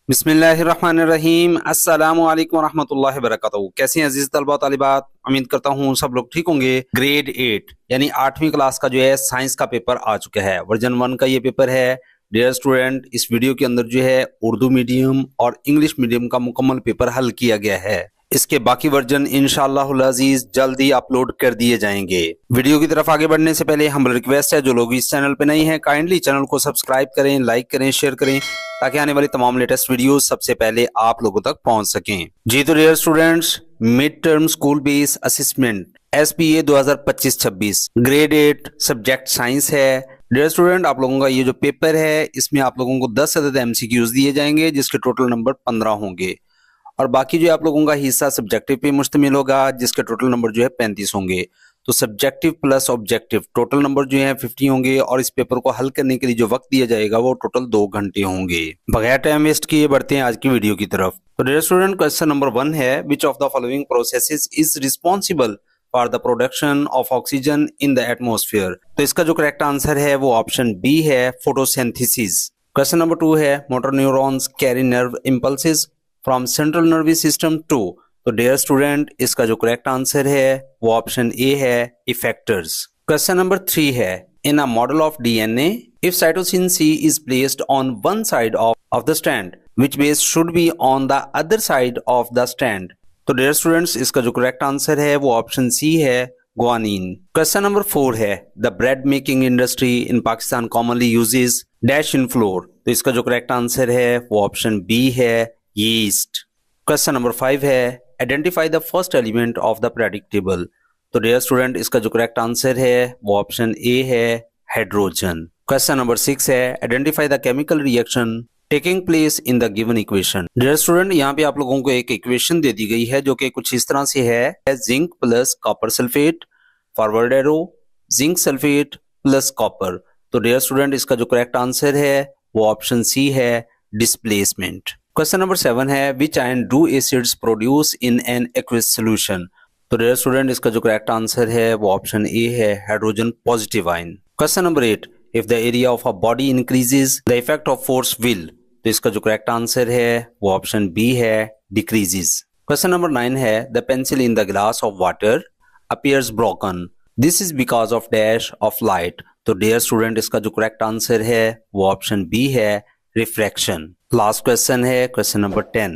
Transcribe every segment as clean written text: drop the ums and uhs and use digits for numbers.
बिस्मिल्लाहिर्रहमानिर्रहीम अस्सलामु अलैकुम वरहमतुल्लाहि वबरकातुहू। कैसे हैं अजीज तलबा तालिबात, उम्मीद करता हूँ सब लोग ठीक होंगे। ग्रेड 8 यानी 8वीं क्लास का जो है साइंस का पेपर आ चुका है। वर्जन 1 का ये पेपर है। डियर स्टूडेंट, इस वीडियो के अंदर जो है उर्दू मीडियम और इंग्लिश मीडियम का मुकम्मल पेपर हल किया गया है। इसके बाकी वर्जन इंशाअल्लाहुल अजीज जल्द ही अपलोड कर दिए जाएंगे। वीडियो की तरफ आगे बढ़ने से पहले हमारी रिक्वेस्ट है, जो लोग इस चैनल पे नहीं है काइंडली चैनल को सब्सक्राइब करें, लाइक करें, शेयर करें, ताकि आने वाली तमाम लेटेस्ट वीडियोस सबसे पहले आप लोगों तक पहुंच सकें। जी तो dear students, mid term school base assessment SPA 2025-26 grade 8 subject science है। डियर स्टूडेंट, आप लोगों का ये जो पेपर है इसमें आप लोगों को 10 अदद MCQs दिए जाएंगे, जिसके टोटल नंबर 15 होंगे, और बाकी जो आप लोगों का हिस्सा सब्जेक्टिव पे मुश्तमिल होगा, जिसके टोटल नंबर जो है 35 होंगे। तो subjective plus objective total number जो है 50 होंगे, और इस पेपर को हल करने के लिए जो वक्त दिया जाएगा वो टोटल 2 घंटे होंगे। बगैर टाइम वेस्ट किए बढ़ते हैं आज की वीडियो की तरफ। तो डियर स्टूडेंट, क्वेश्चन नंबर 1 है, which of the following processes is responsible for the production of oxygen in the atmosphere. तो इसका जो करेक्ट आंसर है वो ऑप्शन बी है, फोटोसिंथेसिस। क्वेश्चन नंबर 2 है, motor neurons carry nerve impulses from central nervous system to. तो dear student, इसका जो करेक्ट आंसर है वो ऑप्शन ए है, इफेक्टर्स। क्वेश्चन नंबर 3 है, in a model of DNA if cytosine C is placed on one side of the strand, which base should be on the other side of the strand। तो dear students, इसका जो correct answer है वो option C है, guanine. Question number 4 है, the bread making industry in Pakistan commonly uses dash in floor. तो इसका जो करेक्ट आंसर है वो ऑप्शन बी है, yeast। क्वेश्चन नंबर 5 है, identify the first element of the periodic table. तो डियर स्टूडेंट, इसका जो करेक्ट आंसर है वो ऑप्शन ए है, हाइड्रोजन। क्वेश्चन नंबर 6 है, identify the chemical reaction taking place in the given equation. Dear student, यहाँ पे आप लोगों को एक इक्वेशन दे दी गई है जो कि कुछ इस तरह से है, zinc plus copper sulphate, forward arrow, zinc sulphate plus copper. तो डियर स्टूडेंट, इसका जो करेक्ट आंसर है वो ऑप्शन सी है, डिस्प्लेसमेंट। क्वेश्चन नंबर 7 है, विच ion do acids produce in an aqueous solution. तो डियर स्टूडेंट, इसका जो करेक्ट आंसर है वो ऑप्शन ए है, hydrogen positive ion. Question number 8, if the area of a body increases the effect of force will. तो इसका जो correct answer है वो ऑप्शन बी है, डिक्रीजेस। क्वेश्चन नंबर 9 है, the pencil in the glass of water appears broken, this is because of dash of light. तो dear student, इसका जो करेक्ट आंसर है वो ऑप्शन बी है, रिफ्रैक्शन। लास्ट क्वेश्चन है, question number 10,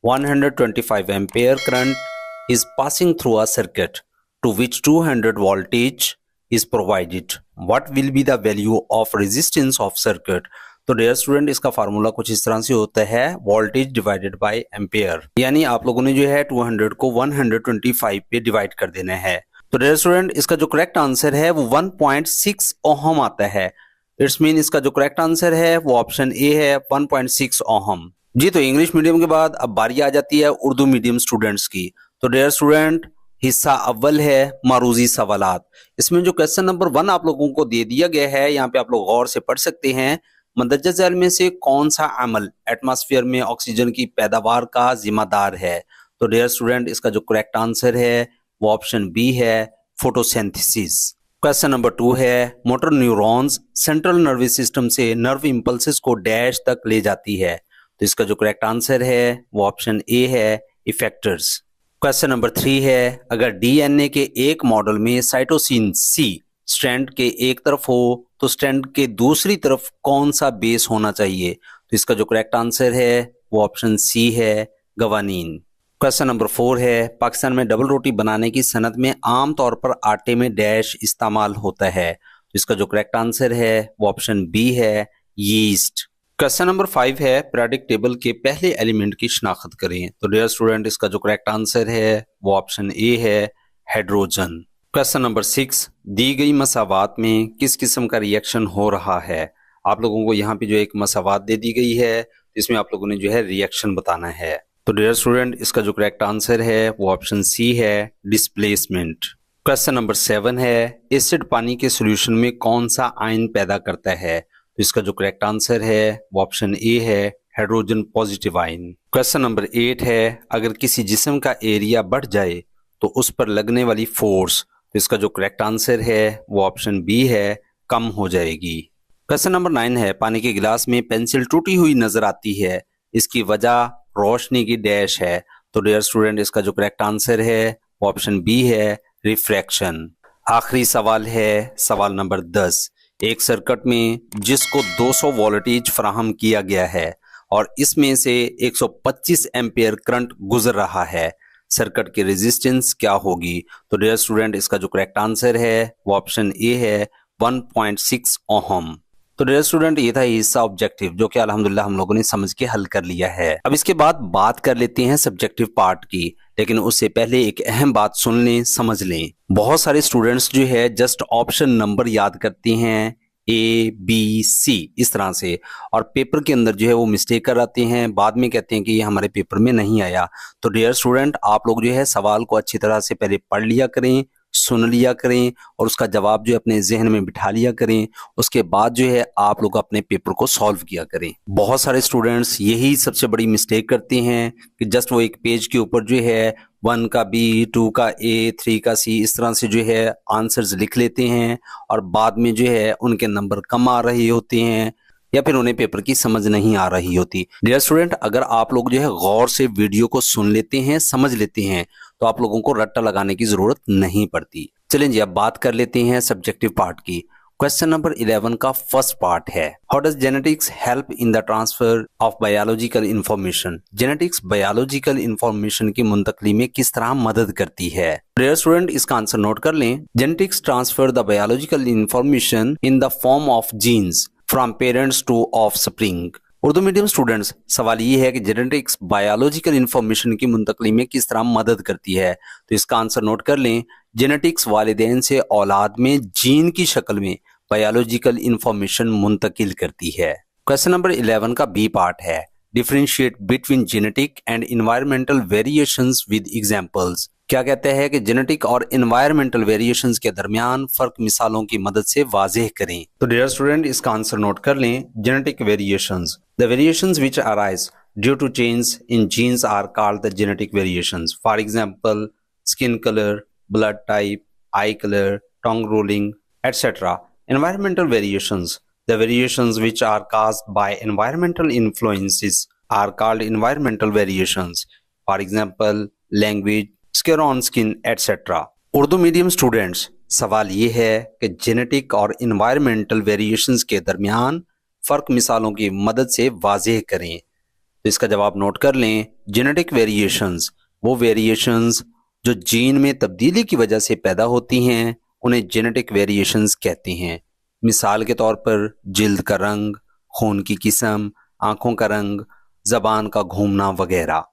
125 ampere current is passing through a circuit to which 200 voltage is provided, what will be the value of resistance of circuit. तो dear student, इसका formula कुछ इस तरह से होता है, वोल्टेज डिवाइडेड बाय एम्पेयर, यानी आप लोगों ने जो है 200 को 125 पे डिवाइड कर देना है। तो डियर स्टूडेंट, इसका जो करेक्ट आंसर है वो 1.6 ओहम आता है। इट्स मीन इसका जो करेक्ट आंसर है वो ऑप्शन ए है, 1.6 ओहम। जी तो इंग्लिश मीडियम के बाद अब बारी आ जाती है उर्दू मीडियम स्टूडेंट्स की। तो डियर स्टूडेंट, हिस्सा अव्वल है, मारूजी सवालात। इसमें जो क्वेश्चन नंबर 1 आप लोगों को दे दिया गया है, यहाँ पे आप लोग गौर से पढ़ सकते हैं, मंदरजा झैल में से कौन सा अमल एटमॉस्फेयर में ऑक्सीजन की पैदावार का जिम्मेदार है। तो डियर स्टूडेंट, इसका जो करेक्ट आंसर है वो ऑप्शन बी है, फोटोसिंथेसिस। क्वेश्चन नंबर 2 है, motor neurons central nervous system से नर्व इंपल्सेस को डैश तक ले जाती है। तो इसका जो करेक्ट आंसर है वो ऑप्शन ए है, इफेक्टर्स। क्वेश्चन नंबर 3 है, अगर DNA के एक मॉडल में साइटोसिन C स्ट्रैंड के एक तरफ हो तो स्ट्रैंड के दूसरी तरफ कौन सा बेस होना चाहिए। तो इसका जो करेक्ट आंसर है वो ऑप्शन सी है, गवानीन। क्वेश्चन नंबर 4 है, पाकिस्तान में डबल रोटी बनाने की सनत में आमतौर पर आटे में डैश इस्तेमाल होता है। तो इसका जो करेक्ट आंसर है वो ऑप्शन बी है, यीस्ट। क्वेश्चन नंबर 5 है, पीरियोडिक टेबल के पहले एलिमेंट की शनाख्त करें। तो डियर स्टूडेंट, इसका जो करेक्ट आंसर है वो ऑप्शन ए है, हाइड्रोजन। क्वेश्चन नंबर 6, दी गई मसावात में किस किस्म का रिएक्शन हो रहा है। आप लोगों को यहाँ पे जो एक मसावात दे दी गई है, इसमें आप लोगों ने जो है रिएक्शन बताना है। तो डियर स्टूडेंट, इसका जो करेक्ट आंसर है वो ऑप्शन सी है, डिस्प्लेसमेंट। क्वेश्चन नंबर 7 है, एसिड पानी के सॉल्यूशन में कौन सा आयन पैदा करता है। तो इसका जो करेक्ट आंसर है वो ऑप्शन ए है, hydrogen positive ion. Question number 8 है, अगर किसी जिस्म का एरिया बढ़ जाए तो उस पर लगने वाली फोर्स। तो इसका जो करेक्ट आंसर है वो ऑप्शन बी है, कम हो जाएगी। क्वेश्चन नंबर 9 है, पानी के गिलास में पेंसिल टूटी हुई नजर आती है, इसकी वजह रोशनी की डैश है। तो डियर स्टूडेंट इसका जो करेक्ट आंसर है वो ऑप्शन बी है, रिफ्रैक्शन। आखिरी सवाल है सवाल नंबर 10। एक सर्किट में जिसको 200 वोल्टेज फराहम किया गया है और इसमें से 125 एम्पियर करंट गुजर रहा है, सर्किट की रेजिस्टेंस क्या होगी? तो डियर स्टूडेंट इसका जो करेक्ट आंसर है वो ऑप्शन ए है, 1.6 ओहम। तो डियर स्टूडेंट ये था हिस्सा ऑब्जेक्टिव, जो कि अल्हम्दुलिल्लाह हम लोगों ने समझ के हल कर लिया है। अब इसके बाद बात कर लेते हैं सब्जेक्टिव पार्ट की, लेकिन उससे पहले एक अहम बात सुन लें, समझ लें। बहुत सारे स्टूडेंट्स जो है जस्ट ऑप्शन नंबर याद करते हैं ए बी सी इस तरह से, और पेपर के अंदर जो है वो मिस्टेक कर आते हैं, बाद में कहते हैं कि ये हमारे पेपर में नहीं आया। तो डियर स्टूडेंट आप लोग जो है सवाल को अच्छी तरह से पहले पढ़ लिया करें, सुन लिया करें और उसका जवाब जो है अपने जहन में बिठा लिया करें। उसके बाद जो है आप लोग अपने पेपर को सॉल्व किया करें। बहुत सारे स्टूडेंट्स यही सबसे बड़ी मिस्टेक करते हैं कि जस्ट वो एक पेज के ऊपर जो है 1 का बी, 2 का ए, 3 का सी इस तरह से जो है आंसर्स लिख लेते हैं और बाद में जो है उनके नंबर कम आ रहे होते हैं या फिर उन्हें पेपर की समझ नहीं आ रही होती। डियर स्टूडेंट अगर आप लोग जो है गौर से वीडियो को सुन लेते हैं, समझ लेते हैं, तो आप लोगों को रट्टा लगाने की जरूरत नहीं पड़ती। चलें जी अब बात कर लेते हैं सब्जेक्टिव पार्ट की। क्वेश्चन नंबर 11 का फर्स्ट पार्ट है, how does genetics help in the transfer of biological information? Genetics biological information की मुंतकली में किस तरह मदद करती है? डियर स्टूडेंट इसका आंसर नोट कर लें। Genetics transfer the biological information in the form of genes from parents to offspring. Urdu medium students सवाल ये है कि जेनेटिक्स बायोलॉजिकल इंफॉर्मेशन की मुंतकली में किस तरह मदद करती है? तो इसका आंसर नोट कर लें। जेनेटिक्स वालिदैन से औलाद में जीन की शक्ल में बायोलॉजिकल इंफॉर्मेशन मुंतकिल करती है। क्वेश्चन नंबर 11 का बी पार्ट है, differentiate between genetic and environmental variations with examples. क्या कहते हैं कि जेनेटिक और एनवायरमेंटल वेरिएशंस के दरमियान फर्क मिसालों की मदद से वाज़ेह करें। तो डियर स्टूडेंट इसका आंसर नोट कर लें। Genetic variations, the variations which arise due to change in genes are called the genetic variations. For example skin colour, blood type, eye color, tongue rolling, etc. Environmental variations, the variations which are caused by environmental influences are called environmental variations. For example, language, scar on skin, etc. Urdu medium students सवाल ये है कि genetic और environmental variations के दरमियान फ़र्क मिसालों की मदद से वाज़ेह करें। तो इसका जवाब नोट कर लें। जेनेटिक वेरिएशंस वो वेरिएशंस जो जीन में तब्दीली की वजह से पैदा होती हैं उन्हें जेनेटिक वेरिएशंस कहते हैं। मिसाल के तौर पर जिल्द का रंग, खून की किस्म, आंखों का रंग, ज़बान का घूमना वगैरह।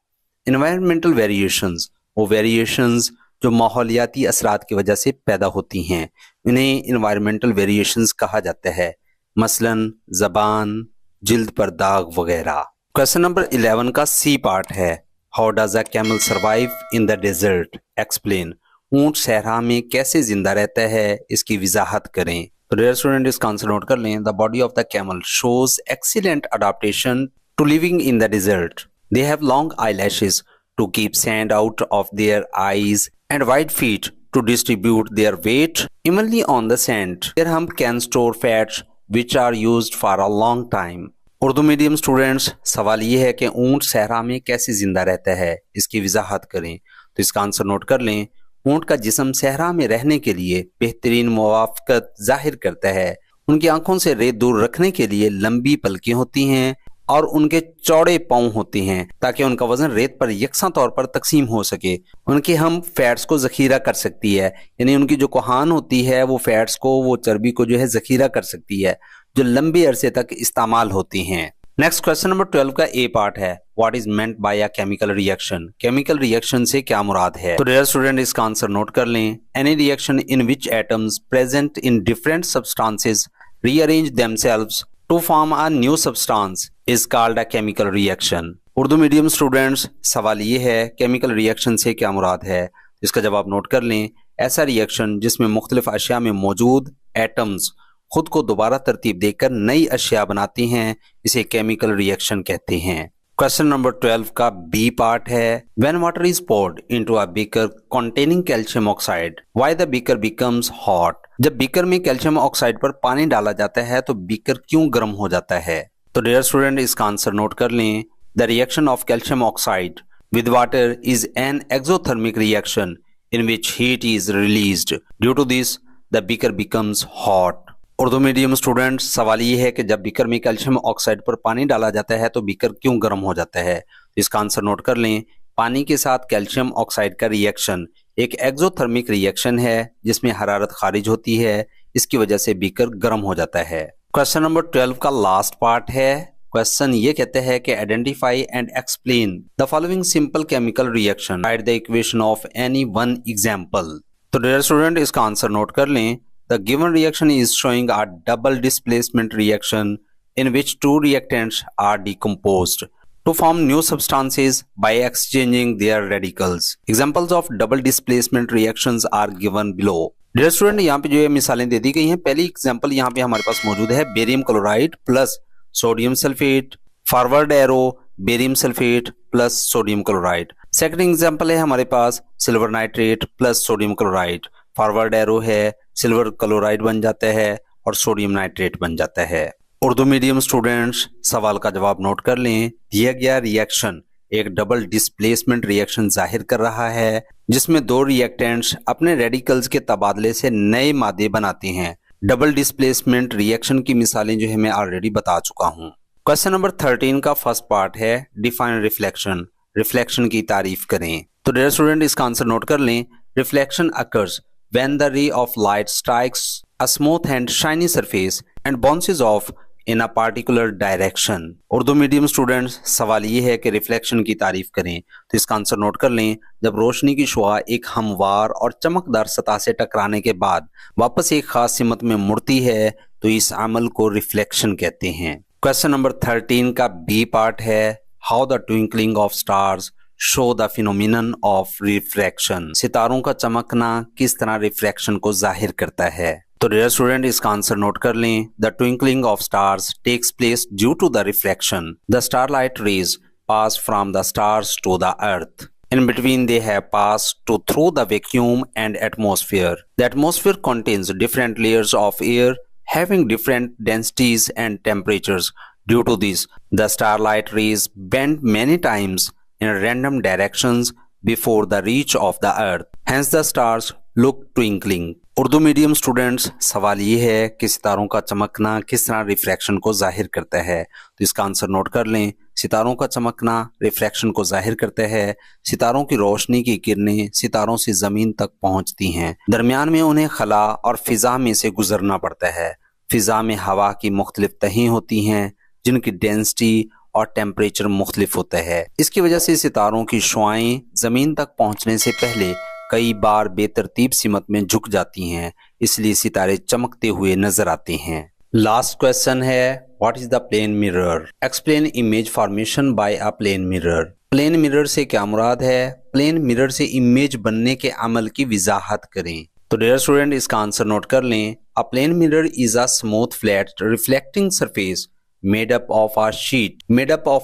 एनवायरमेंटल वेरिएशंस वो वेरिएशंस जो माहौलियाती असरात की वजह से पैदा होती हैं, इन्हें एनवायरमेंटल वेरिएशंस कहा जाता है, मसलन ज़बान, जिल्द पर दाग वगैरह। क्वेश्चन नंबर 11 का सी पार्ट है, how does a camel survive in the desert? Explain. ऊंट सहरा में कैसे जिंदा रहता है, इसकी वजाहत करें। तो डियर स्टूडेंट इसका आंसर नोट कर लें। The body of the camel shows excellent adaptation to living in the desert. They have long eyelashes to keep sand out of their eyes and wide feet to distribute their weight evenly on the sand. Their hump can store fats which are used for a long time. Urdu medium students सवाल ये है कि ऊंट सहरा में कैसे जिंदा रहता है, इसकी वजाहत करें। तो इसका आंसर नोट कर लें। ऊंट का जिस्म सहरा में रहने के लिए बेहतरीन मुवाफकत जाहिर करता है। उनकी आंखों से रेत दूर रखने के लिए लंबी पलकें होती हैं और उनके चौड़े पांव होते हैं ताकि उनका वजन रेत पर यकसा तौर पर तकसीम हो सके। उनके हम फैट्स को जखीरा कर सकती है, यानी उनकी जो कोहान होती है वो फैट्स को, वो चर्बी को जो है जखीरा कर सकती है, जो लंबे अरसे तक इस्तेमाल होती हैं। नेक्स्ट क्वेश्चन नंबर 12 का ए पार्ट है, what is meant by a chemical reaction? Chemical reaction से क्या मुराद है? तो डियर स्टूडेंट इसका आंसर नोट कर लें। Any reaction in which atoms present in different substances rearrange themselves to form a new substance is called a chemical reaction. Urdu medium students सवाल ये है केमिकल रिएक्शन से क्या मुराद है, इसका जवाब नोट कर लें। ऐसा रिएक्शन जिसमें मुख्तलिफ अशिया में मौजूद एटम्स खुद को दोबारा तरतीब देकर नई अशिया बनाती हैं, इसे केमिकल रिएक्शन कहते हैं। क्वेश्चन नंबर 12 का बी पार्ट है, when water is poured into a beaker containing calcium oxide why the beaker becomes hot? जब बीकर में कैल्शियम ऑक्साइड पर पानी डाला जाता है तो बीकर क्यों गर्म हो जाता है? तो डियर स्टूडेंट इसका आंसर नोट कर लें। The reaction of calcium oxide with water is an exothermic reaction in which heat is released. Due to this, the beaker becomes hot. Urdu medium student, सवाल ये है कि जब बीकर में कैल्शियम ऑक्साइड पर पानी डाला जाता है तो बीकर क्यों गर्म हो जाता है। तो इसका आंसर नोट कर लें। पानी के साथ कैल्शियम ऑक्साइड का रिएक्शन एक एक्सोथर्मिक रिएक्शन है जिसमें हरारत खारिज होती है, इसकी वजह से बीकर गर्म हो जाता है। क्वेश्चन नंबर 12 का लास्ट पार्ट है। क्वेश्चन ये कहते हैं कि identify and explain the following simple chemical reaction, right the equation of any one example. तो डियर स्टूडेंट, इसका आंसर नोट कर लें। The given reaction is showing a double displacement reaction in which two reactants are decomposed to form new substances by exchanging their radicals. Examples of double displacement reactions are given below. Dear student, यहाँ पे जो है मिसालें दे दी गई हैं। पहली example यहाँ पे हमारे पास मौजूद है barium chloride plus sodium sulphate, forward arrow barium sulphate plus sodium chloride. Second example है हमारे पास silver nitrate plus sodium chloride, forward arrow है सिल्वर क्लोराइड बन जाता है और सोडियम नाइट्रेट बन जाता है। उर्दू मीडियम स्टूडेंट्स, सवाल का जवाब नोट कर लें। दिया गया रिएक्शन एक डबल डिस्प्लेसमेंट रिएक्शन जाहिर कर रहा है जिसमें दो रिएक्टेंट्स अपने रेडिकल्स के तबादले से नए मादे बनाते हैं। डबल डिस्प्लेसमेंट रिएक्शन की मिसालें जो है मैं ऑलरेडी बता चुका हूं। क्वेश्चन नंबर 13 का फर्स्ट पार्ट है डिफाइन रिफ्लेक्शन, रिफ्लेक्शन की तारीफ करें। तो डियर स्टूडेंट, इसका आंसर नोट कर लें। Reflection occurs when the ray of light strikes a smooth and shiny surface and bounces off in a particular direction. Urdu medium students, सवाल ये है कि रिफ्लेक्शन की तारीफ करें। तो इसका आंसर नोट कर लें। जब रोशनी की शुआ एक हमवार और चमकदार सतह से टकराने के बाद वापस एक खास सिमत में मुड़ती है तो इस अमल को रिफ्लेक्शन कहते हैं। क्वेश्चन नंबर 13 का बी पार्ट है how the twinkling of stars show the phenomenon of refraction. सितारों का चमकना किस तरह रिफ्रैक्शन को जाहिर करता है। तो डियर स्टूडेंट, इसका आंसर नोट कर लें। The twinkling of stars takes place due to the refraction. The starlight rays pass from the stars to the earth. In between they have passed to through the vacuum and atmosphere. The atmosphere contains different layers of air having different densities and temperatures. Due to this, the starlight rays bend many times in random directions before the reach of the earth. Hence the stars look twinkling. Urdu medium students, सवाल ये है कि सितारों का चमकना किस तरह refraction को जाहिर करता है। तो इसका आंसर नोट कर लें। सितारों का चमकना रिफ्रैक्शन को जाहिर करता है। सितारों की रोशनी की किरणें सितारों से जमीन तक पहुंचती हैं। दरमियान में उन्हें खला और फिजा में से गुजरना पड़ता है। फिजा में हवा की मुख्तलिफ तहें होती हैं जिनकी डेंसिटी और टेम्परेचर मुख्तलिफ होता है। इसकी वजह से सितारों की शुआएं जमीन तक पहुंचने से पहले कई बार बेतरतीब सिमत में झुक जाती हैं, इसलिए सितारे चमकते हुए नजर आते हैं। लास्ट क्वेश्चन है what is the plane mirror, explain image formation by a plane mirror. Plane mirror से क्या मुराद है। प्लेन मिरर से इमेज बनने के अमल की वजाहत करें। तो डियर स्टूडेंट, इसका आंसर नोट कर लें। A plane mirror is a smooth flat reflecting surface made up of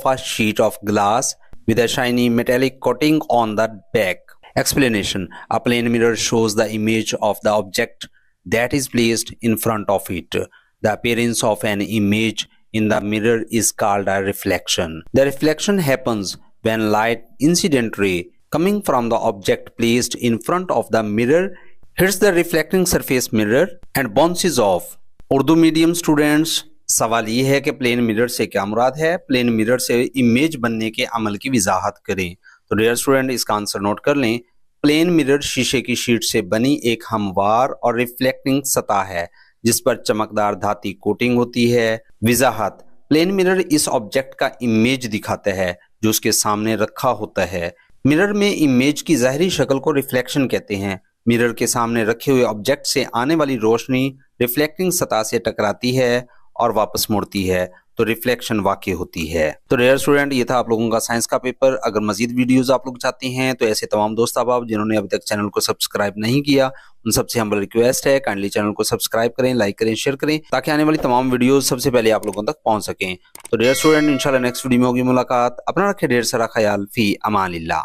a sheet of glass with a shiny metallic coating on the back. Explanation: a plane mirror shows the image of the object that is placed in front of it. The appearance of an image in the mirror is called a reflection. The reflection happens when light incident ray coming from the object placed in front of the mirror hits the reflecting surface mirror and bounces off. Urdu medium students, सवाल ये है कि plane mirror से क्या मुराद है। Plane mirror से image बनने के अमल की वजाहत करें। तो डियर स्टूडेंट, इसका आंसर नोट कर लें। प्लेन मिरर शीशे की शीट से बनी एक हमवार और रिफ्लेक्टिंग सतह है जिस पर चमकदार धाती कोटिंग होती है। वजाहत: प्लेन मिरर इस ऑब्जेक्ट का इमेज दिखाता है जो उसके सामने रखा होता है। मिरर में इमेज की ज़ाहिरी शक्ल को रिफ्लेक्शन कहते हैं। मिरर के सामने रखे हुए ऑब्जेक्ट से आने वाली रोशनी रिफ्लेक्टिंग सतह से टकराती है और वापस मुड़ती है तो रिफ्लेक्शन वाकई होती है। तो डियर स्टूडेंट, ये था आप लोगों का साइंस का पेपर। अगर मजीद वीडियोस आप लोग चाहते हैं तो ऐसे तमाम दोस्त अहबाब जिन्होंने अभी तक चैनल को सब्सक्राइब नहीं किया उन सबसे हमारी रिक्वेस्ट है काइंडली चैनल को सब्सक्राइब करें, लाइक करें, शेयर करें ताकि आने वाली तमाम वीडियोस सबसे पहले आप लोगों तक पहुंच सकें। तो डियर स्टूडेंट, इंशाल्लाह नेक्स्ट वीडियो में होगी मुलाकात। अपना रखें ढेर सारा ख्याल। फी अमानिल्लाह।